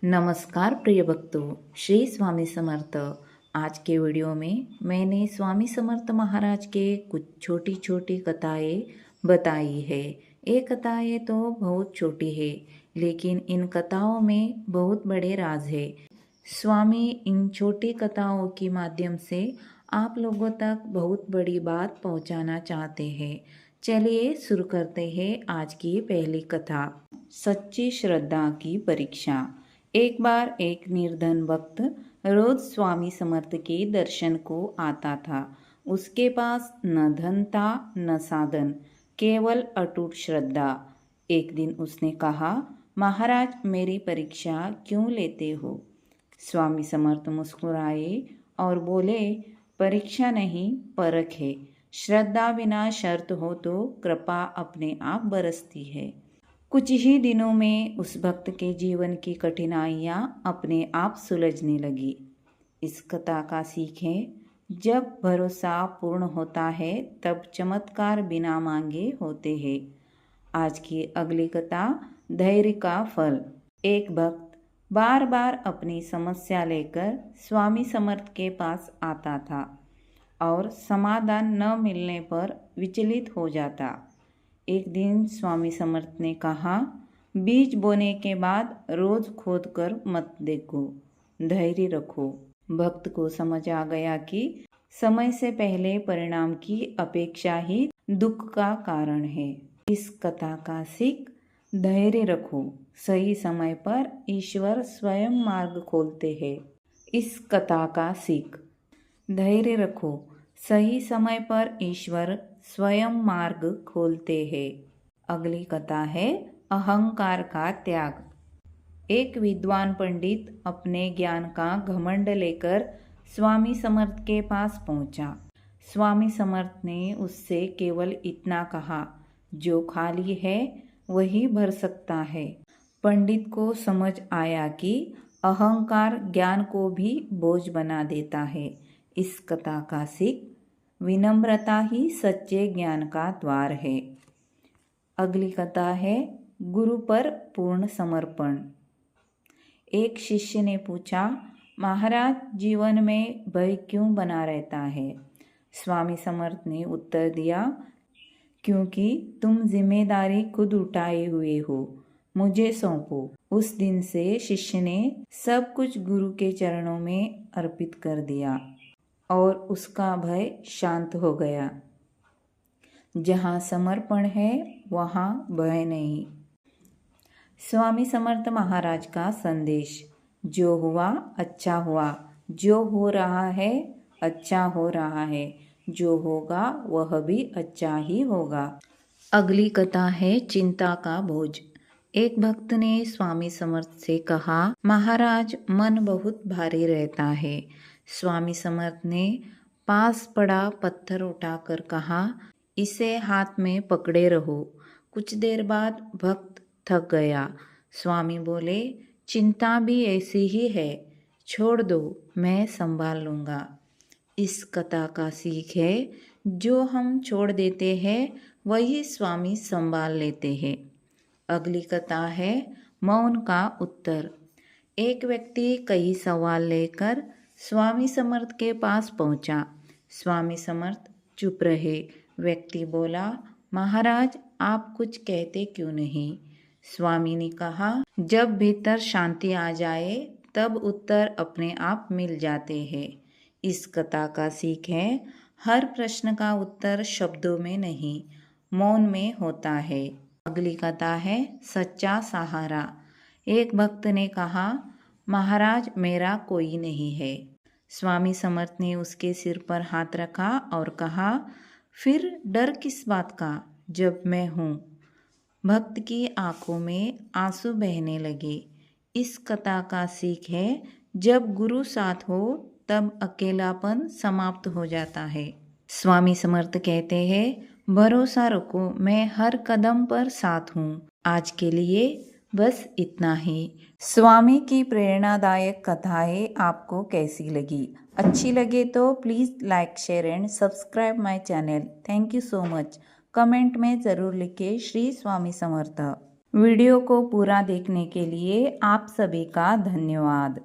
नमस्कार प्रिय भक्तों, श्री स्वामी समर्थ। आज के वीडियो में मैंने स्वामी समर्थ महाराज के कुछ छोटी छोटी कथाएं बताई है। ये कथाएं तो बहुत छोटी है, लेकिन इन कथाओं में बहुत बड़े राज है। स्वामी इन छोटी कथाओं के माध्यम से आप लोगों तक बहुत बड़ी बात पहुंचाना चाहते हैं। चलिए शुरू करते हैं आज की पहली कथा। सच्ची श्रद्धा की परीक्षा। एक बार एक निर्धन भक्त रोज स्वामी समर्थ के दर्शन को आता था। उसके पास न धन था न साधन, केवल अटूट श्रद्धा। एक दिन उसने कहा, महाराज मेरी परीक्षा क्यों लेते हो? स्वामी समर्थ मुस्कुराए और बोले, परीक्षा नहीं परख है। श्रद्धा बिना शर्त हो तो कृपा अपने आप बरसती है। कुछ ही दिनों में उस भक्त के जीवन की कठिनाइयाँ अपने आप सुलझने लगी। इस कथा का सीख है, जब भरोसा पूर्ण होता है तब चमत्कार बिना मांगे होते हैं। आज की अगली कथा, धैर्य का फल। एक भक्त बार बार अपनी समस्या लेकर स्वामी समर्थ के पास आता था और समाधान न मिलने पर विचलित हो जाता। एक दिन स्वामी समर्थ ने कहा, बीज बोने के बाद रोज खोद कर मत देखो, धैर्य रखो। भक्त को समझ आ गया कि समय से पहले परिणाम की अपेक्षा ही दुख का कारण है। इस कथा का सीख, धैर्य रखो, सही समय पर ईश्वर स्वयं मार्ग खोलते हैं। इस कथा का सीख, धैर्य रखो, सही समय पर ईश्वर स्वयं मार्ग खोलते हैं। अगली कथा है अहंकार का त्याग। एक विद्वान पंडित अपने ज्ञान का घमंड लेकर स्वामी समर्थ के पास पहुंचा। स्वामी समर्थ ने उससे केवल इतना कहा, जो खाली है वही भर सकता है। पंडित को समझ आया कि अहंकार ज्ञान को भी बोझ बना देता है। इस कथा का सीख, विनम्रता ही सच्चे ज्ञान का द्वार है। अगली कथा है गुरु पर पूर्ण समर्पण। एक शिष्य ने पूछा, महाराज जीवन में भय क्यों बना रहता है? स्वामी समर्थ ने उत्तर दिया, क्योंकि तुम जिम्मेदारी खुद उठाए हुए हो, मुझे सौंपो। उस दिन से शिष्य ने सब कुछ गुरु के चरणों में अर्पित कर दिया और उसका भय शांत हो गया। जहाँ समर्पण है वहाँ भय नहीं। स्वामी समर्थ महाराज का संदेश, जो हुआ अच्छा हुआ, जो हो रहा है अच्छा हो रहा है, जो होगा वह भी अच्छा ही होगा। अगली कथा है चिंता का बोझ। एक भक्त ने स्वामी समर्थ से कहा, महाराज मन बहुत भारी रहता है। स्वामी समर्थ ने पास पड़ा पत्थर उठाकर कहा, इसे हाथ में पकड़े रहो। कुछ देर बाद भक्त थक गया। स्वामी बोले, चिंता भी ऐसी ही है, छोड़ दो, मैं संभाल लूँगा। इस कथा का सीख है, जो हम छोड़ देते हैं वही स्वामी संभाल लेते हैं। अगली कथा है मौन का उत्तर। एक व्यक्ति कई सवाल लेकर स्वामी समर्थ के पास पहुंचा। स्वामी समर्थ चुप रहे। व्यक्ति बोला, महाराज आप कुछ कहते क्यों नहीं? स्वामी ने कहा, जब भीतर शांति आ जाए तब उत्तर अपने आप मिल जाते हैं। इस कथा का सीख है, हर प्रश्न का उत्तर शब्दों में नहीं, मौन में होता है। अगली कथा है सच्चा सहारा। एक भक्त ने कहा, महाराज मेरा कोई नहीं है। स्वामी समर्थ ने उसके सिर पर हाथ रखा और कहा, फिर डर किस बात का, जब मैं हूँ। भक्त की आंखों में आंसू बहने लगे। इस कथा का सीख है, जब गुरु साथ हो तब अकेलापन समाप्त हो जाता है। स्वामी समर्थ कहते हैं, भरोसा रखो, मैं हर कदम पर साथ हूँ। आज के लिए बस इतना ही। स्वामी की प्रेरणादायक कथाएं आपको कैसी लगी? अच्छी लगे तो please like share and subscribe my channel. Thank you so much. Comment में ज़रूर लिखिए श्री स्वामी समर्थ। वीडियो को पूरा देखने के लिए आप सभी का धन्यवाद।